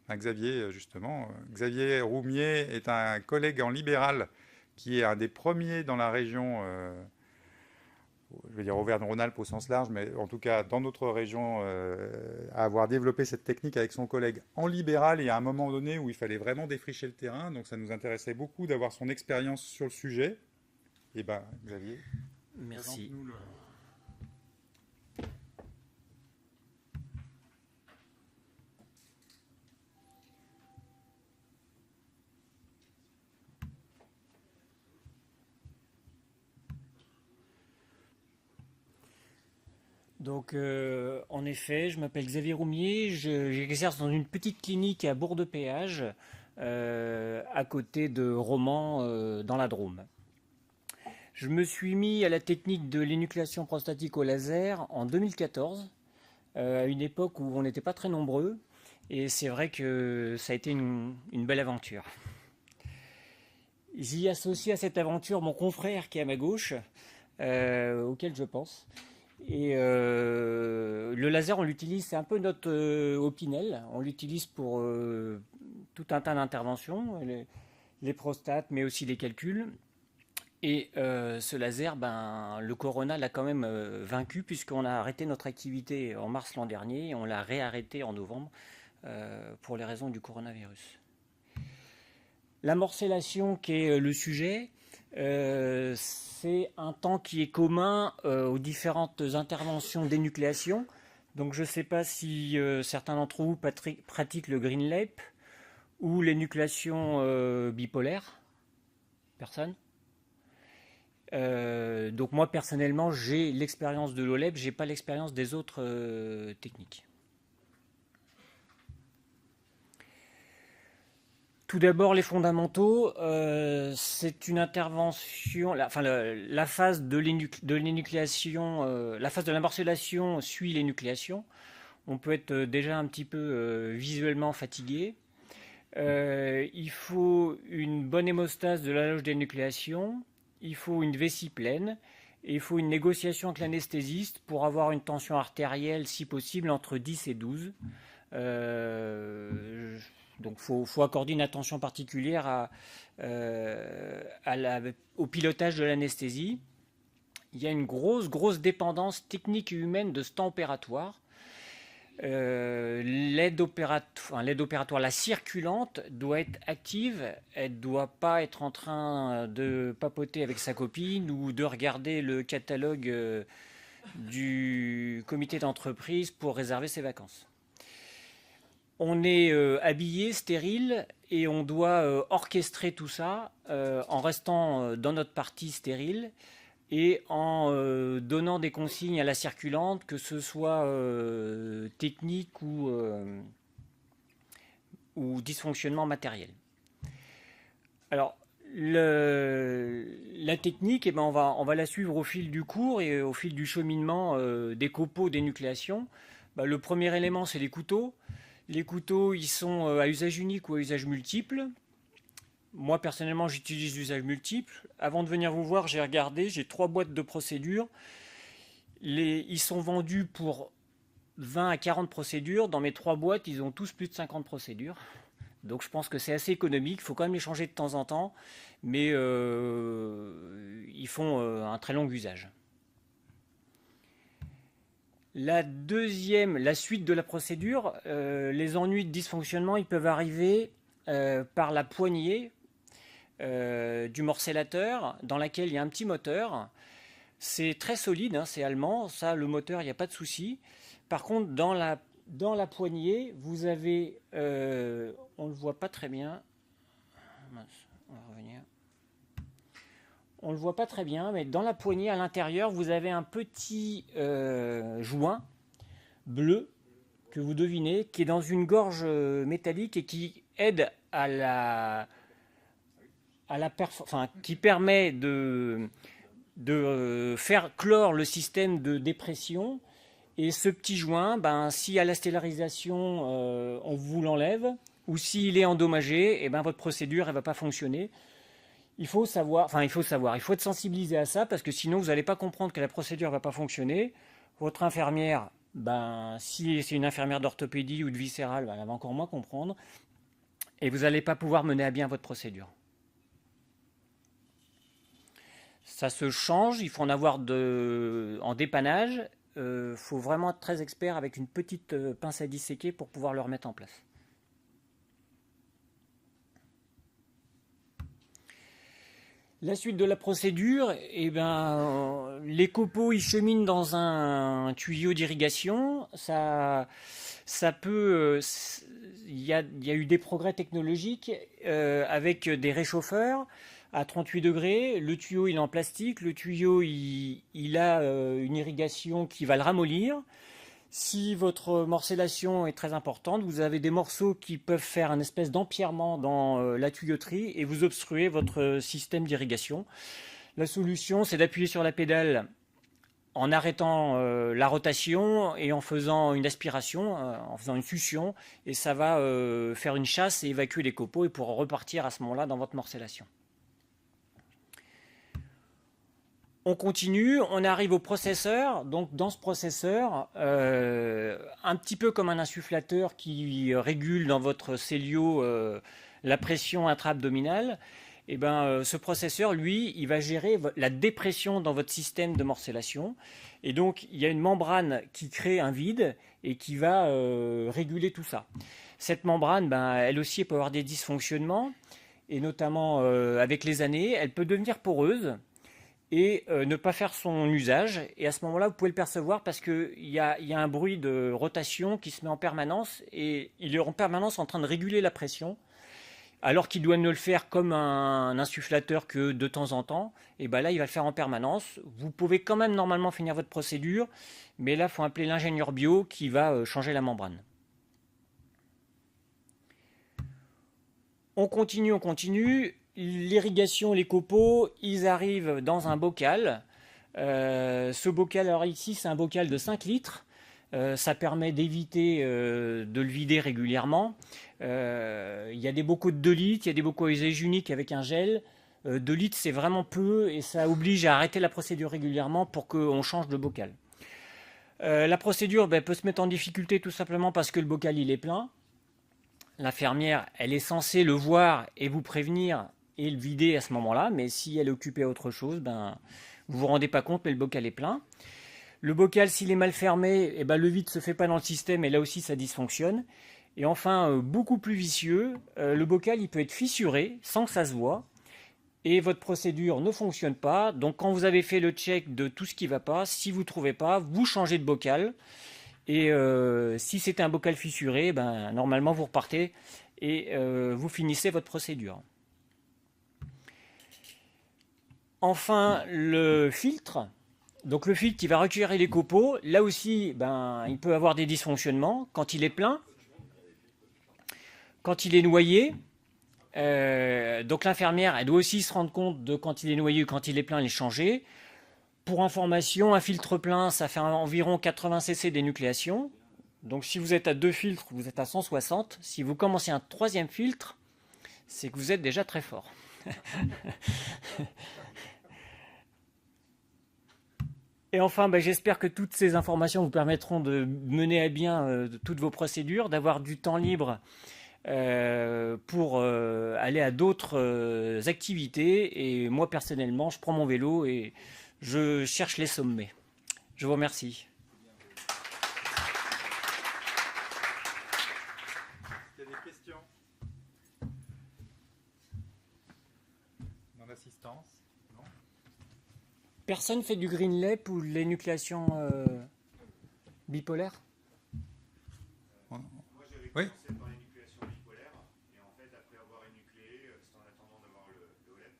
à Xavier, justement. Xavier Roumier est un collègue en libéral qui est un des premiers dans la région, je vais dire Auvergne-Rhône-Alpes au sens large, mais en tout cas dans notre région, à avoir développé cette technique avec son collègue en libéral et à un moment donné où il fallait vraiment défricher le terrain. Donc ça nous intéressait beaucoup d'avoir son expérience sur le sujet. Et ben, Xavier, Merci. présente-nous le... Donc, en effet, je m'appelle Xavier Roumier, j'exerce dans une petite clinique à Bourg-de-Péage, à côté de Romans, dans la Drôme. Je me suis mis à la technique de l'énucléation prostatique au laser en 2014, à une époque où on n'était pas très nombreux, et c'est vrai que ça a été une belle aventure. J'y associe à cette aventure mon confrère qui est à ma gauche, auquel je pense. Et le laser, on l'utilise, c'est un peu notre Opinel. On l'utilise pour tout un tas d'interventions, les prostates, mais aussi les calculs. Et ce laser, le Corona l'a quand même vaincu, puisqu'on a arrêté notre activité en mars l'an dernier, et on l'a réarrêté en novembre pour les raisons du coronavirus. La morcellation, qui est le sujet, c'est un temps qui est commun aux différentes interventions d'énucléation. Donc je ne sais pas si certains d'entre vous pratiquent le Green Lap ou l'énucléation bipolaire. Personne. Donc moi personnellement j'ai l'expérience de l'OLEP, j'ai pas l'expérience des autres techniques. Tout d'abord, les fondamentaux, c'est une intervention, la phase de l'énucléation, la phase de l'amorcellation suit l'énucléation. On peut être déjà un petit peu visuellement fatigué. Il faut une bonne hémostase de la loge d'énucléation, il faut une vessie pleine, et il faut une négociation avec l'anesthésiste pour avoir une tension artérielle, si possible, entre 10 et 12. Donc il faut accorder une attention particulière au pilotage de l'anesthésie. Il y a une grosse dépendance technique et humaine de ce temps opératoire. L'aide opératoire, la circulante, doit être active. Elle ne doit pas être en train de papoter avec sa copine ou de regarder le catalogue du comité d'entreprise pour réserver ses vacances. On est habillé, stérile, et on doit orchestrer tout ça en restant dans notre partie stérile et en donnant des consignes à la circulante, que ce soit technique ou dysfonctionnement matériel. Alors, la technique, on va la suivre au fil du cours et au fil du cheminement des copeaux d'énucléation. Le premier élément, c'est les couteaux. Les couteaux, ils sont à usage unique ou à usage multiple. Moi, personnellement, j'utilise l'usage multiple. Avant de venir vous voir, j'ai regardé, j'ai 3 boîtes de procédures. Ils sont vendus pour 20 à 40 procédures. Dans mes 3 boîtes, ils ont tous plus de 50 procédures. Donc je pense que c'est assez économique. Il faut quand même les changer de temps en temps. Mais ils font un très long usage. La suite de la procédure, les ennuis de dysfonctionnement, ils peuvent arriver par la poignée du morcellateur, dans laquelle il y a un petit moteur. C'est très solide, hein, c'est allemand, ça, le moteur, il n'y a pas de souci. Par contre, dans la poignée, vous avez, on ne le voit pas très bien. Mince, on va revenir. On ne le voit pas très bien, mais dans la poignée, à l'intérieur, vous avez un petit joint bleu que vous devinez, qui est dans une gorge métallique et qui aide qui permet de faire clore le système de dépression. Et ce petit joint, si à la stérilisation, on vous l'enlève, ou s'il est endommagé, votre procédure ne va pas fonctionner. Il faut être sensibilisé à ça, parce que sinon vous n'allez pas comprendre que la procédure ne va pas fonctionner. Votre infirmière ben, si c'est une infirmière d'orthopédie ou de viscérale, ben, elle va encore moins comprendre. Et vous n'allez pas pouvoir mener à bien votre procédure. Ça se change, il faut en avoir en dépannage. Il faut vraiment être très expert avec une petite pince à disséquer pour pouvoir le remettre en place. La suite de la procédure, eh ben, les copeaux ils cheminent dans un tuyau d'irrigation. Il y a eu des progrès technologiques avec des réchauffeurs à 38 degrés. Le tuyau il est en plastique. Le tuyau il a une irrigation qui va le ramollir. Si votre morcellation est très importante, vous avez des morceaux qui peuvent faire un espèce d'empierrement dans la tuyauterie et vous obstruez votre système d'irrigation. La solution, c'est d'appuyer sur la pédale en arrêtant la rotation et en faisant une aspiration, en faisant une succion, et ça va faire une chasse et évacuer les copeaux et pour repartir à ce moment-là dans votre morcellation. On continue, on arrive au processeur. Donc dans ce processeur, un petit peu comme un insufflateur qui régule dans votre cellio la pression intra-abdominale, et ben, ce processeur, lui, il va gérer la dépression dans votre système de morcellation. Et donc il y a une membrane qui crée un vide et qui va réguler tout ça. Cette membrane, ben, elle aussi, elle peut avoir des dysfonctionnements, et notamment avec les années, elle peut devenir poreuse et ne pas faire son usage. Et à ce moment-là, vous pouvez le percevoir parce qu'il y a un bruit de rotation qui se met en permanence et il est en permanence en train de réguler la pression, alors qu'il doit ne le faire comme un insufflateur que de temps en temps. Et ben là, il va le faire en permanence. Vous pouvez quand même normalement finir votre procédure, mais là, il faut appeler l'ingénieur bio qui va changer la membrane. On continue. L'irrigation, les copeaux, ils arrivent dans un bocal. Ce bocal, alors ici, c'est un bocal de 5 litres. Ça permet d'éviter de le vider régulièrement. Il y a des bocaux de 2 litres, il y a des bocaux à usage unique avec un gel. 2 litres, c'est vraiment peu et ça oblige à arrêter la procédure régulièrement pour qu'on change de bocal. La procédure peut se mettre en difficulté tout simplement parce que le bocal il est plein. L'infirmière, elle est censée le voir et vous prévenir et le vider à ce moment-là, mais si elle est occupée à autre chose, ben, vous vous rendez pas compte, mais le bocal est plein. Le bocal, s'il est mal fermé, eh ben, le vide ne se fait pas dans le système et là aussi ça dysfonctionne. Et enfin, beaucoup plus vicieux, le bocal il peut être fissuré sans que ça se voit et votre procédure ne fonctionne pas. Donc quand vous avez fait le check de tout ce qui ne va pas, si vous ne trouvez pas, vous changez de bocal. Et si c'était un bocal fissuré, ben, normalement vous repartez et vous finissez votre procédure. Enfin, le filtre. Donc le filtre qui va récupérer les copeaux, là aussi, ben, il peut avoir des dysfonctionnements quand il est plein, quand il est noyé. Donc l'infirmière, elle doit aussi se rendre compte de quand il est noyé ou quand il est plein, les changer. Pour information, un filtre plein, ça fait environ 80 cc d'énucléation. Donc si vous êtes à 2 filtres, vous êtes à 160. Si vous commencez un 3e filtre, c'est que vous êtes déjà très fort. Et enfin, j'espère que toutes ces informations vous permettront de mener à bien toutes vos procédures, d'avoir du temps libre pour aller à d'autres activités. Et moi, personnellement, je prends mon vélo et je cherche les sommets. Je vous remercie. Est-ce qu'il y a des questions dans l'assistance? Non. Personne fait du green lep ou de l'énucléation bipolaire? Oui. Par l'énucléation bipolaire, et en fait, après avoir énucléé, c'est en attendant d'avoir le LEP.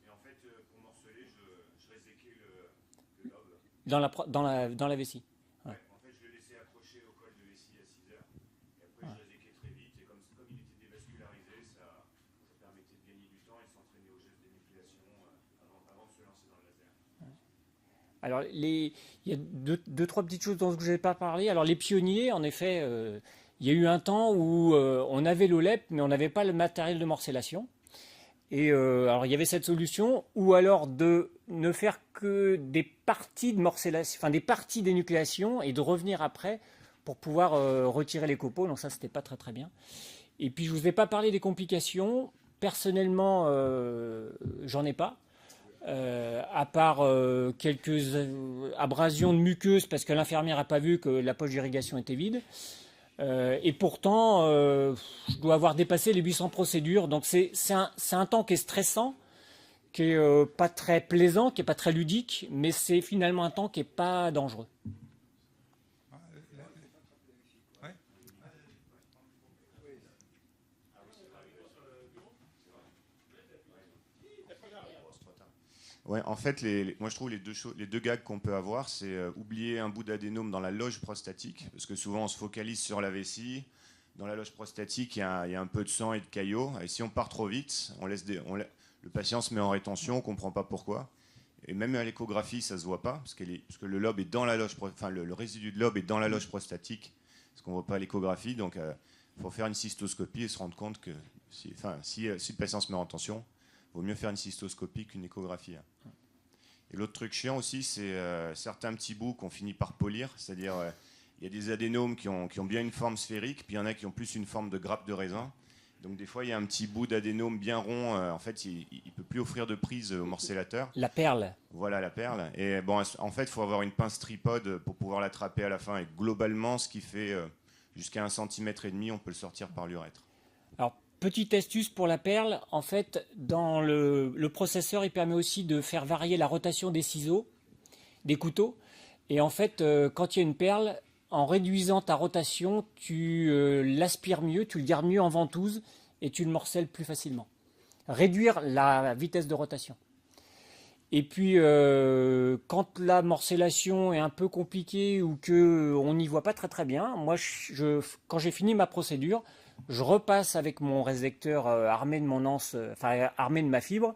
Et en fait, pour morceler, je réséquais le lobe. Dans la vessie. Ouais. En fait, je le laissais accroché au col de vessie à 6 heures. Et après, je réséquais très vite. Et comme il était dévascularisé, ça permettait de gagner du temps et de s'entraîner au geste d'énucléation avant de se lancer dans le laser. Alors, il y a deux, trois petites choses dont je n'ai pas parlé. Alors, les pionniers, en effet, il y a eu un temps où on avait l'OLEP, mais on n'avait pas le matériel de morcellation. Et alors, il y avait cette solution, ou alors de ne faire que des parties de morcellation, enfin des parties d'énucléation et de revenir après pour pouvoir retirer les copeaux. Donc ça, c'était pas très très bien. Et puis je vous ai pas parlé des complications. Personnellement, j'en ai pas. À part quelques abrasions de muqueuse parce que l'infirmière n'a pas vu que la poche d'irrigation était vide. Et pourtant, je dois avoir dépassé les 800 procédures. Donc c'est un temps qui est stressant, qui est pas très plaisant, qui est pas très ludique, mais c'est finalement un temps qui est pas dangereux. Ouais. Ouais, en fait, moi je trouve les deux gags qu'on peut avoir, c'est oublier un bout d'adénome dans la loge prostatique, parce que souvent on se focalise sur la vessie. Dans la loge prostatique, il y a un peu de sang et de caillots, et si on part trop vite, le patient se met en rétention, on ne comprend pas pourquoi. Et même à l'échographie, ça ne se voit pas, parce que le lobe est dans la loge, enfin le résidu de lobe est dans la loge prostatique, ce qu'on ne voit pas à l'échographie. Donc il faut faire une cystoscopie et se rendre compte que si le patient se met en tension, il vaut mieux faire une cystoscopie qu'une échographie. Et l'autre truc chiant aussi, c'est certains petits bouts qu'on finit par polir, c'est-à-dire il y a des adénomes qui ont bien une forme sphérique, puis il y en a qui ont plus une forme de grappe de raisin. Donc des fois, il y a un petit bout d'adénome bien rond. En fait, il ne peut plus offrir de prise au morcellateur. La perle. Voilà, la perle. Et bon, en fait, il faut avoir une pince tripode pour pouvoir l'attraper à la fin. Et globalement, ce qui fait jusqu'à 1,5 cm, on peut le sortir par l'urètre. Alors, petite astuce pour la perle, en fait, dans le processeur, il permet aussi de faire varier la rotation des ciseaux, des couteaux. Et en fait, quand il y a une perle, en réduisant ta rotation, tu l'aspires mieux, tu le gardes mieux en ventouse et tu le morcelles plus facilement. Réduire la vitesse de rotation. Et puis, quand la morcellation est un peu compliquée ou qu'on n'y voit pas très très bien, moi, quand j'ai fini ma procédure, je repasse avec mon résécteur armé de mon anse, armé de ma fibre,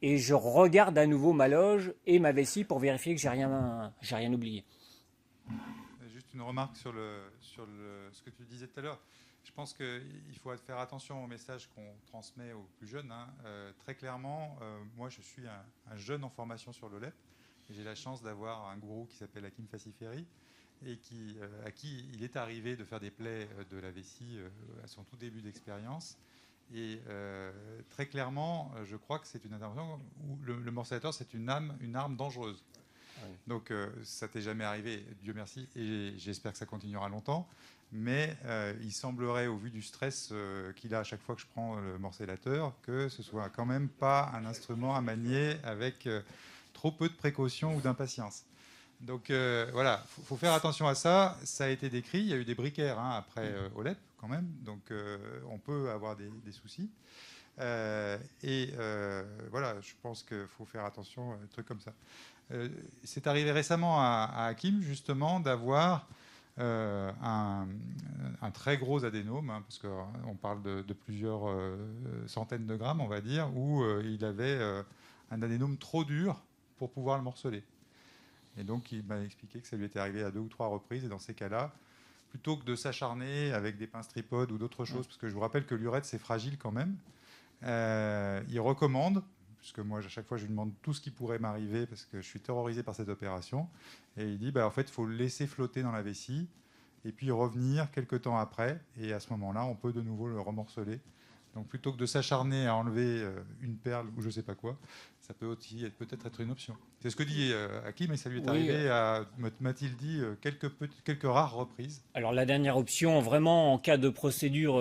et je regarde à nouveau ma loge et ma vessie pour vérifier que j'ai rien oublié. Juste une remarque sur ce que tu disais tout à l'heure. Je pense qu'il faut faire attention au message qu'on transmet aux plus jeunes. Très clairement, moi, je suis un jeune en formation sur le LEP. J'ai la chance d'avoir un gourou qui s'appelle Hakim Fassiferi et à qui il est arrivé de faire des plaies de la vessie à son tout début d'expérience. Et très clairement, je crois que c'est une intervention où le morcellateur, c'est une arme dangereuse. Donc ça t'est jamais arrivé, Dieu merci, et j'espère que ça continuera longtemps. Mais il semblerait, au vu du stress qu'il a à chaque fois que je prends le morcellateur, que ce soit quand même pas un instrument à manier avec trop peu de précautions ou d'impatience. Donc voilà, faut faire attention à ça. Ça a été décrit, il y a eu des briquaires après OLEP quand même, donc on peut avoir des soucis. Et voilà, je pense qu'il faut faire attention à des trucs comme ça. C'est arrivé récemment à Hakim, justement, d'avoir un très gros adénome, parce qu'on parle de plusieurs centaines de grammes, on va dire, où il avait un adénome trop dur pour pouvoir le morceler. Et donc, il m'a expliqué que ça lui était arrivé à 2 ou 3 reprises, et dans ces cas-là, plutôt que de s'acharner avec des pinces tripodes ou d'autres choses, parce que je vous rappelle que l'urètre, c'est fragile quand même, il recommande, puisque moi, à chaque fois, je lui demande tout ce qui pourrait m'arriver parce que je suis terrorisé par cette opération. Et il dit, en fait, il faut le laisser flotter dans la vessie et puis revenir quelques temps après. Et à ce moment-là, on peut de nouveau le remorceler. Donc, plutôt que de s'acharner à enlever une perle ou je ne sais pas quoi, ça peut aussi peut-être être une option. C'est ce que dit Hakim, et ça lui est arrivé, m'a-t-il dit, quelques rares reprises. Alors la dernière option, vraiment en cas de procédure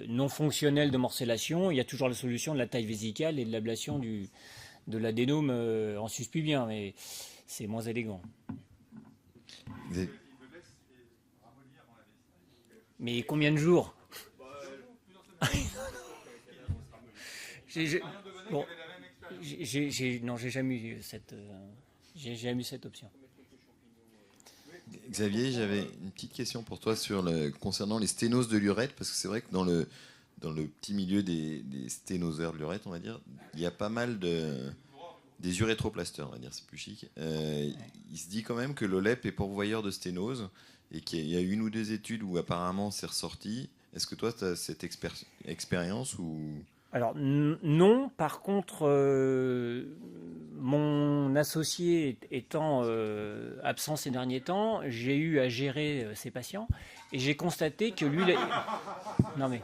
non fonctionnelle de morcellation, il y a toujours la solution de la taille vésicale et de l'ablation de l'adénome en suspubien, mais c'est moins élégant. Mais combien de jours? Bon, non, j'ai jamais eu cette option. Xavier, j'avais une petite question pour toi concernant les sténoses de l'urètre, parce que c'est vrai que dans le petit milieu des sténoseurs de l'urètre, on va dire, il y a pas mal des urétroplasteurs, on va dire, c'est plus chic. Il se dit quand même que l'OLEP est pourvoyeur de sténose et qu'il y a une ou deux études où apparemment c'est ressorti. Est-ce que toi, tu as cette expérience ou... Alors non, par contre, mon associé étant absent ces derniers temps, j'ai eu à gérer ces patients et j'ai constaté que lui... Non mais...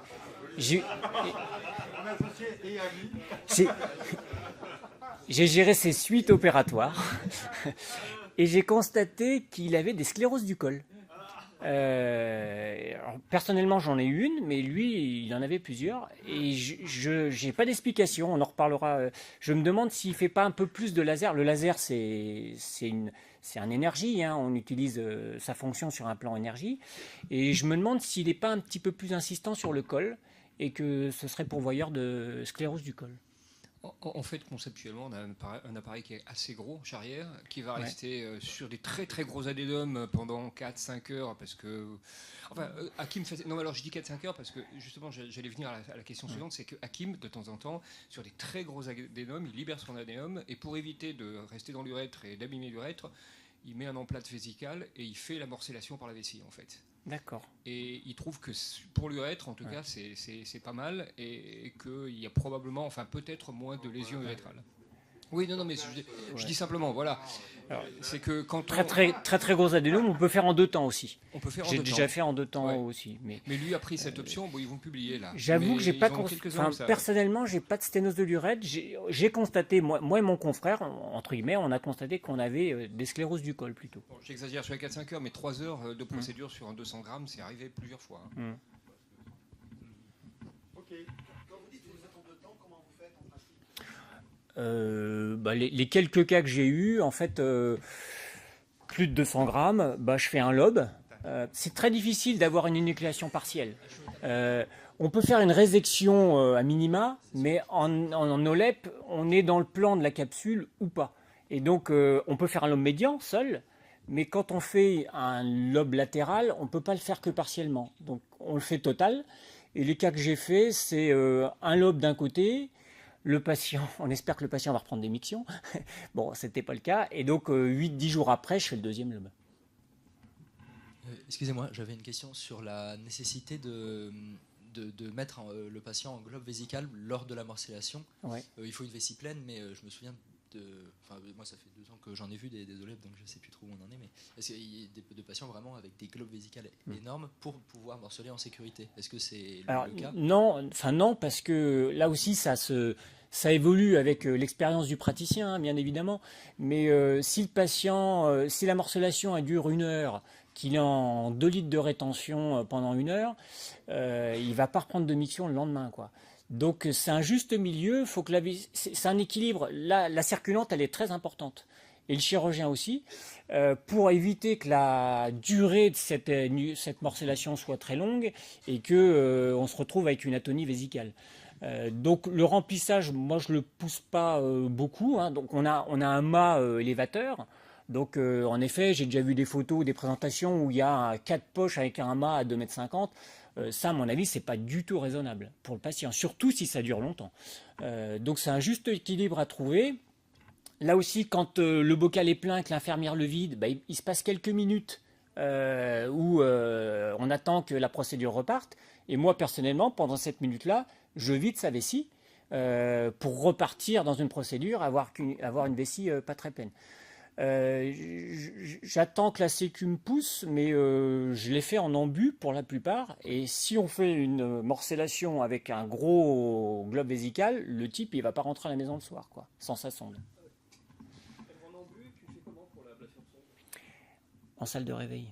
J'ai géré ses suites opératoires et j'ai constaté qu'il avait des scléroses du col. Alors, personnellement, j'en ai une, mais lui, il en avait plusieurs. Et je n'ai pas d'explication, on en reparlera. Je me demande s'il ne fait pas un peu plus de laser. Le laser, c'est un énergie, hein. On utilise sa fonction sur un plan énergie. Et je me demande s'il n'est pas un petit peu plus insistant sur le col et que ce serait pourvoyeur de sclérose du col. En fait, conceptuellement, on a un appareil qui est assez gros, charrière, qui va rester sur des très très gros adénomes pendant 4-5 heures, parce que... Enfin, Hakim fait... Non, alors je dis 4-5 heures parce que, justement, j'allais venir à la question suivante, c'est que Hakim, de temps en temps, sur des très gros adénomes, il libère son adénome, et pour éviter de rester dans l'urètre et d'abîmer l'urètre, il met un emplâtre vésical et il fait la morcellation par la vessie, en fait. D'accord. Et il trouve que pour l'urètre, en tout cas, c'est pas mal et qu'il y a probablement, enfin peut-être moins de lésions urétrales. Oui, non, mais je dis simplement, voilà. C'est que quand très gros adénome, on peut faire en 2 temps aussi. On peut faire en J'ai 2 déjà temps. fait en 2 temps aussi. Mais lui a pris cette option, bon, ils vont publier là. J'avoue que j'ai pas personnellement, j'ai pas de sténose de l'urètre. J'ai constaté, moi et mon confrère, entre guillemets, on a constaté qu'on avait des scléroses du col plutôt. Bon, j'exagère sur les 4-5 heures, mais 3 heures de procédure sur un 200 grammes, c'est arrivé plusieurs fois. Hein. Ok. Quand vous dites que vous êtes en 2 temps, comment vous faites en pratique? Les quelques cas que j'ai eus, en fait, plus de 200 grammes, je fais un lobe. C'est très difficile d'avoir une énucléation partielle. On peut faire une résection à minima, mais en OLEP, on est dans le plan de la capsule ou pas. Et donc, on peut faire un lobe médian seul, mais quand on fait un lobe latéral, on ne peut pas le faire que partiellement. Donc, on le fait total. Et les cas que j'ai fait, c'est un lobe d'un côté. Le patient, on espère que le patient va reprendre des mictions. Bon, ce n'était pas le cas. Et donc, 8-10 jours après, je fais le deuxième lobe. Excusez-moi, j'avais une question sur la nécessité de mettre le patient en globe vésical lors de la morcellation. Ouais. Il faut une vessie pleine, mais je me souviens moi, ça fait 2 ans que j'en ai vu des OLEP, donc je ne sais plus trop où on en est. Mais est-ce qu'il y a des patients vraiment avec des globes vésicales énormes pour pouvoir morceler en sécurité? Est-ce que c'est le cas? Non, parce que là aussi, ça évolue avec l'expérience du praticien, hein, bien évidemment. Mais si le patient, si la morcellation dure 1 heure, qu'il est en 2 litres de rétention pendant 1 heure, il ne va pas reprendre de miction le lendemain, quoi. Donc c'est un juste milieu, faut que c'est un équilibre. La circulante, elle est très importante. Et le chirurgien aussi, pour éviter que la durée de cette morcellation soit très longue et qu'on se retrouve avec une atonie vésicale. Donc le remplissage, moi je le pousse pas beaucoup, hein. Donc on a un mât élévateur. Donc en effet, j'ai déjà vu des photos, des présentations où il y a 4 poches avec un mât à 2,50 m. Ça, à mon avis, c'est pas du tout raisonnable pour le patient, surtout si ça dure longtemps. Donc c'est un juste équilibre à trouver. Là aussi, quand le bocal est plein et que l'infirmière le vide, il se passe quelques minutes où on attend que la procédure reparte. Et moi, personnellement, pendant cette minute-là, je vide sa vessie pour repartir dans une procédure, avoir une vessie pas très pleine. J'attends que la sécu me pousse, mais je l'ai fait en ambu pour la plupart. Et si on fait une morcellation avec un gros globe vésical, le type il va pas rentrer à la maison le soir, quoi, sans sa sonde. En ambu, tu fais comment pour l'ablation de sonde? En salle de réveil.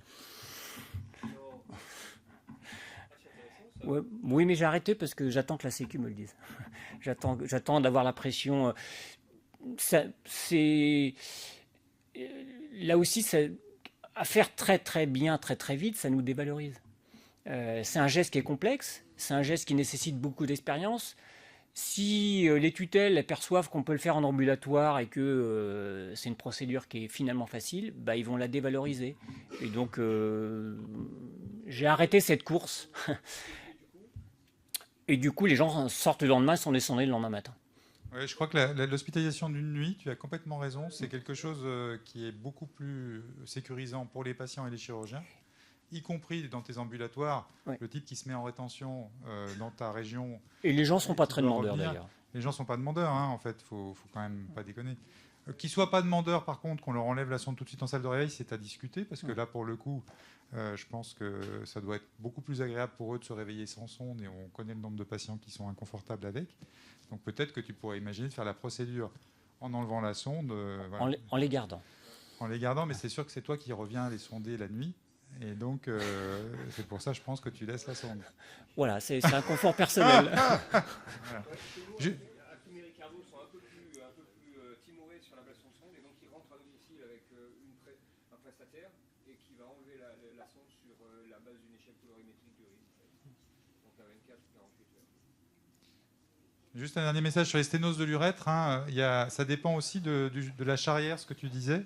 Ouais, oui, mais j'ai arrêté parce que j'attends que la sécu me le dise. J'attends d'avoir la pression. Là aussi, à faire très très bien, très très vite, ça nous dévalorise. C'est un geste qui est complexe, c'est un geste qui nécessite beaucoup d'expérience. Si les tutelles perçoivent qu'on peut le faire en ambulatoire et que c'est une procédure qui est finalement facile, ils vont la dévaloriser. Et donc, j'ai arrêté cette course. Et du coup, les gens sortent le lendemain, sont descendus le lendemain matin. Ouais, je crois que l'hospitalisation d'une nuit, tu as complètement raison, c'est quelque chose qui est beaucoup plus sécurisant pour les patients et les chirurgiens, y compris dans tes ambulatoires. Ouais. Le type qui se met en rétention dans ta région. Et les gens ne sont pas très demandeurs d'ailleurs. Les gens ne sont pas demandeurs, hein, en fait, il ne faut quand même pas déconner. Qu'ils ne soient pas demandeurs, par contre, qu'on leur enlève la sonde tout de suite en salle de réveil, c'est à discuter, parce que là, pour le coup, je pense que ça doit être beaucoup plus agréable pour eux de se réveiller sans sonde, et on connaît le nombre de patients qui sont inconfortables avec. Donc peut-être que tu pourrais imaginer de faire la procédure en enlevant la sonde. Voilà. En les gardant. En les gardant, mais c'est sûr que c'est toi qui reviens les sonder la nuit. Et donc, c'est pour ça, je pense que tu laisses la sonde. Voilà, c'est un confort personnel. Voilà. Hakim et Ricardo sont un peu plus timorés sur l'ablation de sonde et donc ils rentrent à domicile avec un prestataire et qui va enlever la sonde sur la base d'une échelle colorimétrique d'urine. Donc à 24 ou 48 heures. Juste un dernier message sur les sténoses de l'urètre. Ça dépend aussi de la charrière, ce que tu disais.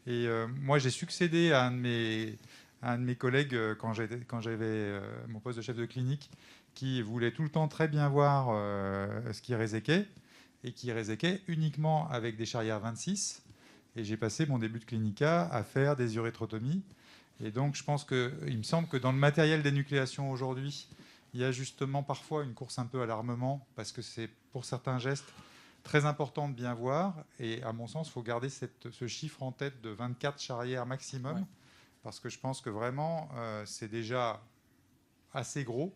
Et moi, j'ai succédé à un de mes collègues quand j'avais mon poste de chef de clinique, qui voulait tout le temps très bien voir ce qui réséquait, et qui réséquait uniquement avec des charrières 26. Et j'ai passé mon début de clinica à faire des urétrotomies. Et donc, il me semble que dans le matériel d'énucléation aujourd'hui, il y a justement parfois une course un peu à l'armement, parce que c'est pour certains gestes très important de bien voir. Et à mon sens, il faut garder ce chiffre en tête de 24 charrières maximum, ouais. Parce que je pense que vraiment, c'est déjà assez gros.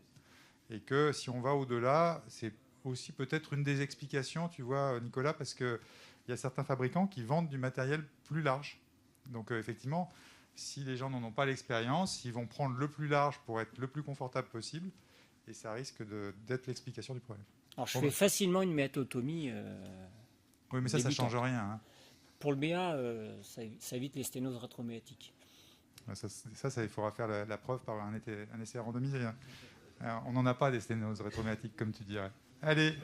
Et que si on va au-delà, c'est aussi peut-être une des explications, tu vois, Nicolas, parce qu'il y a certains fabricants qui vendent du matériel plus large. Donc effectivement, si les gens n'en ont pas l'expérience, ils vont prendre le plus large pour être le plus confortable possible. Et ça risque d'être l'explication du problème. Alors, je fais facilement une méatotomie. Oui, mais ça ne change rien. Hein. Pour le BA, ça évite les sténoses rétromyétiques. Ça, il faudra faire la preuve par un essai randomisé. On n'en a pas des sténoses rétromyétiques, comme tu dirais. Allez.